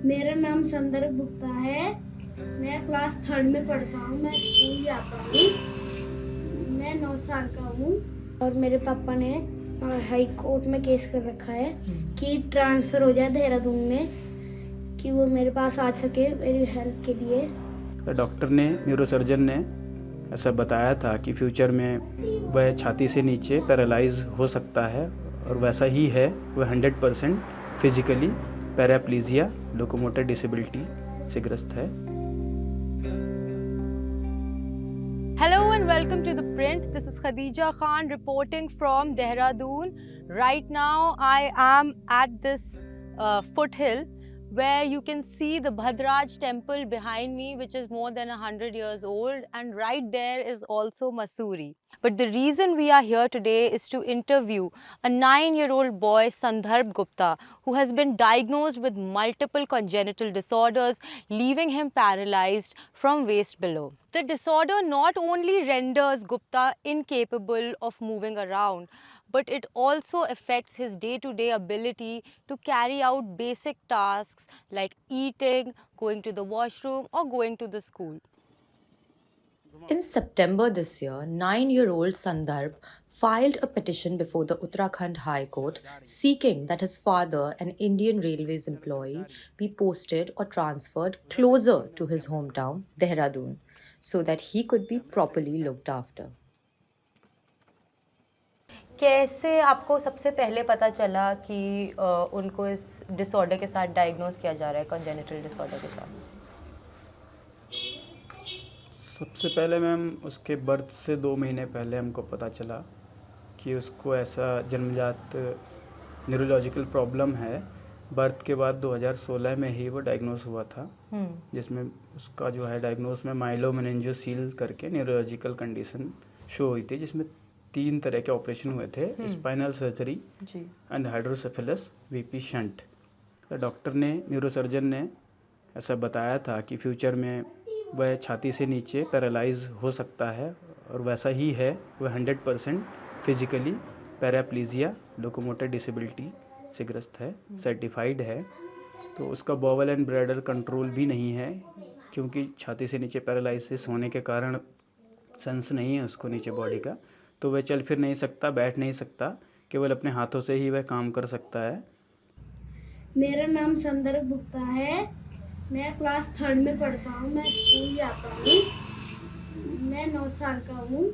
मेरा नाम संदर्भ गुप्ता है। मैं क्लास थर्ड में पढ़ता हूँ। मैं स्कूल जाता हूँ। मैं 9 साल का हूँ और मेरे पापा ने हाई कोर्ट में केस कर रखा है कि ट्रांसफ़र हो जाए देहरादून में, कि वो मेरे पास आ सके मेरी हेल्प के लिए। डॉक्टर ने, न्यूरोसर्जन ने ऐसा बताया था कि फ्यूचर में वह छाती से नीचे पैरालाइज हो सकता है और वैसा ही है। वह 100% फिजिकली पैराप्लीजिया, लोकोमोटर डिसेबिलिटी से ग्रस्त है। Hello and welcome to The Print. This is Khadija Khan reporting from Dehradun. Right now I am at this foothill where you can see the Bhadraj temple behind me, which is more than 100 years old, and right there is also Masuri. But the reason we are here today is to interview a 9-year-old boy, Sandharb Gupta, who has been diagnosed with multiple congenital disorders, leaving him paralyzed from waist below. The disorder not only renders Gupta incapable of moving around, but it also affects his day-to-day ability to carry out basic tasks like eating, going to the washroom, or going to the school. In September this year, 9-year-old Sandarbh filed a petition before the Uttarakhand High Court seeking that his father, an Indian Railways employee, be posted or transferred closer to his hometown, Dehradun, so that he could be properly looked after. कैसे आपको सबसे पहले पता चला कि उनको इस disorder के साथ डायग्नोज किया जा रहा है, कॉन्जेनिटल डिसऑर्डर के साथ? सबसे पहले मैम उसके बर्थ से 2 महीने पहले हमको पता चला कि उसको ऐसा जन्मजात न्यूरोलॉजिकल प्रॉब्लम है। बर्थ के बाद 2016 में ही वो डायग्नोज हुआ था, जिसमें उसका जो है डायग्नोज में माइलोमेनिंजियोसील करके न्यूरोलॉजिकल कंडीशन शो हुई थी, जिसमें 3 तरह के ऑपरेशन हुए थे, spinal surgery and hydrocephalus VP shunt. Doctor ने, न्यूरोसर्जन ने ऐसा बताया था कि फ्यूचर में वह छाती से नीचे पैरालाइज हो सकता है और वैसा ही है। वह 100% फिजिकली पैराप्लीजिया, लोकोमोटर डिसेबिलिटी से ग्रस्त है, सर्टिफाइड है। तो उसका बॉवल एंड ब्लैडर कंट्रोल भी नहीं है, क्योंकि छाती से नीचे पैरालाइसिस होने के कारण सेंस नहीं है उसको नीचे बॉडी का, तो वह चल फिर नहीं सकता, बैठ नहीं सकता, केवल अपने हाथों से ही वह काम कर सकता है। मेरा नाम संदर्भ गुप्ता है। मैं क्लास थर्ड में पढ़ता हूँ। मैं स्कूल जाता हूँ। मैं 9 साल का हूँ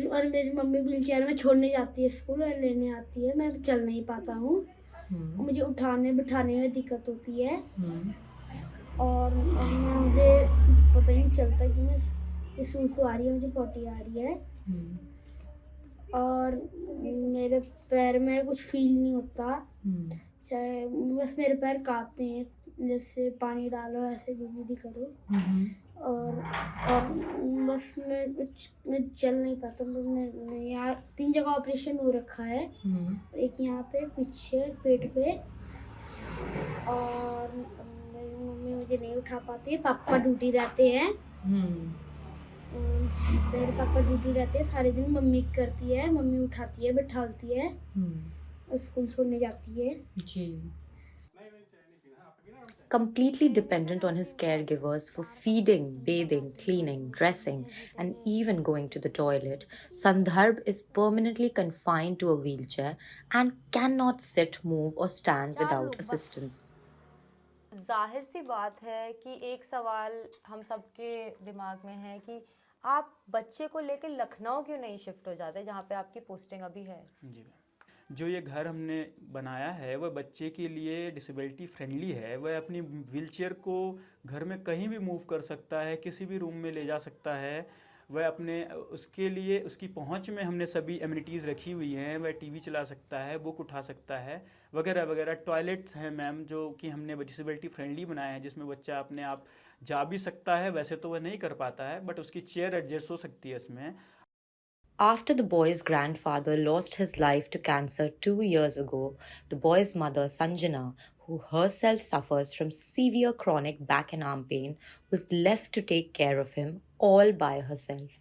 और मेरी मम्मी व्हीलचेयर में छोड़ने जाती है स्कूल और लेने आती है। मैं चल नहीं पाता हूँ। मुझे उठाने बिठाने में दिक्कत होती है और मुझे पता ही नहीं चलता कि मैं सूसू आ रही है, मुझे पोटी आ रही है और मेरे पैर में कुछ फील नहीं होता। चाहे बस मेरे पैर कांपते हैं, जैसे पानी डालो ऐसे भी करो और बस मैं चल नहीं पाता। मैं यहाँ 3 जगह ऑपरेशन हो रखा है, एक यहाँ पे पीछे पेट पे, और मेरी मम्मी मुझे नहीं उठा पाती है। पापा ड्यूटी रहते हैं। मेरे पापा ड्यूटी रहते हैं सारे दिन। मम्मी करती है, मम्मी उठाती है, बिठाती है और स्कूल छोड़ने जाती है जी। Completely dependent on his caregivers for feeding, bathing, cleaning, dressing, and even going to the toilet, Sandharb is permanently confined to a wheelchair and cannot sit, move, or stand without assistance. जाहिर सी बात है कि एक सवाल हम सबके दिमाग में है कि आप बच्चे को लेकर लखनऊ क्यों नहीं शिफ्ट हो जाते, जहाँ पे आपकी पोस्टिंग अभी है? जी, जो ये घर हमने बनाया है वह बच्चे के लिए डिसेबिलिटी फ्रेंडली है। वह अपनी व्हीलचेयर को घर में कहीं भी मूव कर सकता है, किसी भी रूम में ले जा सकता है। वह अपने उसके लिए उसकी पहुंच में हमने सभी एमिनिटीज़ रखी हुई हैं। वह टीवी चला सकता है, बुक उठा सकता है, वगैरह वगैरह। टॉयलेट्स हैं मैम जो कि हमने डिसेबिलिटी फ्रेंडली बनाया है, जिसमें बच्चा अपने आप जा भी सकता है। वैसे तो वह नहीं कर पाता है, बट उसकी चेयर एडजस्ट हो सकती है इसमें। After the boy's grandfather lost his life to cancer 2 years ago, the boy's mother, Sanjana, who herself suffers from severe chronic back and arm pain, was left to take care of him all by herself.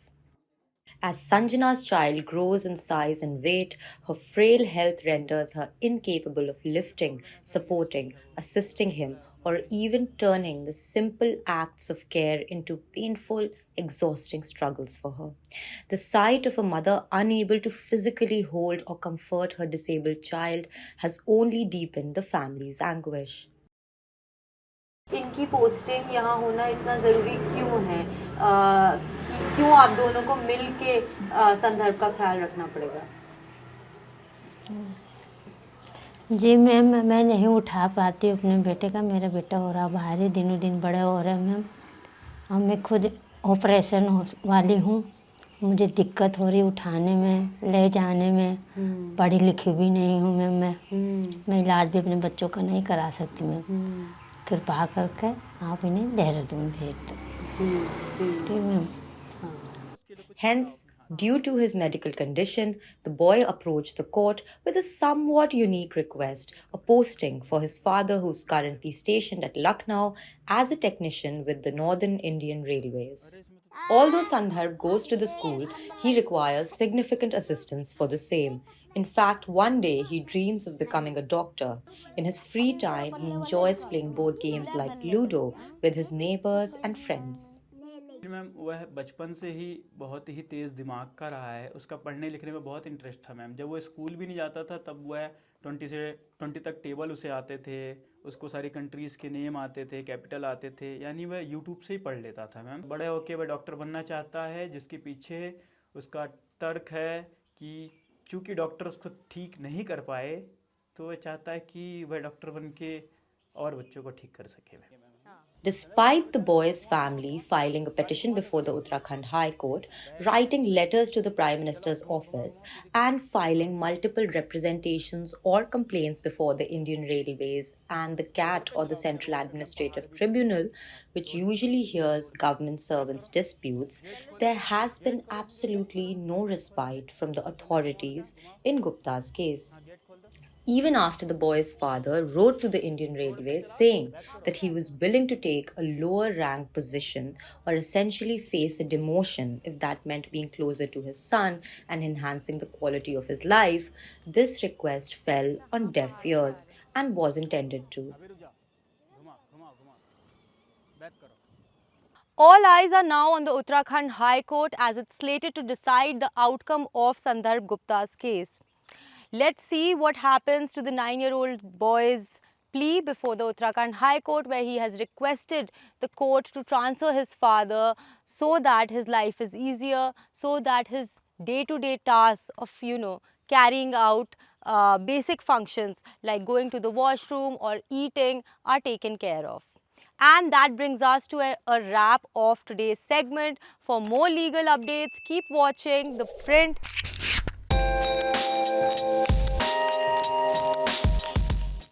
As Sanjana's child grows in size and weight, her frail health renders her incapable of lifting, supporting, assisting him, or even turning the simple acts of care into painful, exhausting struggles for her. The sight of a mother unable to physically hold or comfort her disabled child has only deepened the family's anguish. इनकी posting यहाँ होना इतना ज़रूरी क्यों है कि क्यों आप दोनों को मिल के संदर्भ का ख्याल रखना पड़ेगा? जी मैम, मैं नहीं उठा पाती हूँ अपने बेटे का। मेरा बेटा हो रहा भारी, दिनों दिन बड़े हो रहे हैं मैम, और मैं खुद ऑपरेशन वाली हूँ। मुझे दिक्कत हो रही उठाने में, ले जाने में। पढ़ी लिखी भी नहीं हूँ मैम मैं इलाज भी अपने बच्चों का नहीं करा सकती मैम। कृपा करके आप इन्हें देहरादून भेज दो। जी जी ठीक ma'am. Hence, due to his medical condition, the boy approached the court with a somewhat unique request, a posting for his father, who's currently stationed at Lucknow as a technician with the Northern Indian Railways. Although Sandharb goes to the school, he requires significant assistance for the same. In fact, one day he dreams of becoming a doctor. In his free time, he enjoys playing board games like Ludo with his neighbors and friends. Ma'am वह बचपन से ही बहुत ही तेज़ दिमाग का रहा है, उसका पढ़ने लिखने में बहुत इंटरेस्ट था मैम। जब वो स्कूल भी नहीं जाता था तब वह 20 तक टेबल उसे आते थे, उसको सारी कंट्रीज़ के नेम आते थे, कैपिटल आते थे, यानी वह यूट्यूब से ही पढ़ लेता था मैम। बड़े होके वह डॉक्टर बनना चाहता है, जिसके पीछे उसका तर्क है कि चूँकि डॉक्टर उसको ठीक नहीं कर पाए तो वह चाहता है कि वह डॉक्टर बन के और बच्चों को ठीक कर सके। Despite the boy's family filing a petition before the Uttarakhand High Court, writing letters to the Prime Minister's office, and filing multiple representations or complaints before the Indian Railways and the CAT, or the Central Administrative Tribunal, which usually hears government servants' disputes, there has been absolutely no respite from the authorities in Gupta's case. Even after the boy's father wrote to the Indian Railways saying that he was willing to take a lower rank position or essentially face a demotion if that meant being closer to his son and enhancing the quality of his life, this request fell on deaf ears and wasn't tended to. All eyes are now on the Uttarakhand High Court as it's slated to decide the outcome of Sandharb Gupta's case. Let's see what happens to the 9-year-old boy's plea before the Uttarakhand High Court, where he has requested the court to transfer his father so that his life is easier, so that his day-to-day tasks of, carrying out basic functions like going to the washroom or eating are taken care of. And that brings us to a wrap of today's segment. For more legal updates, keep watching The Print.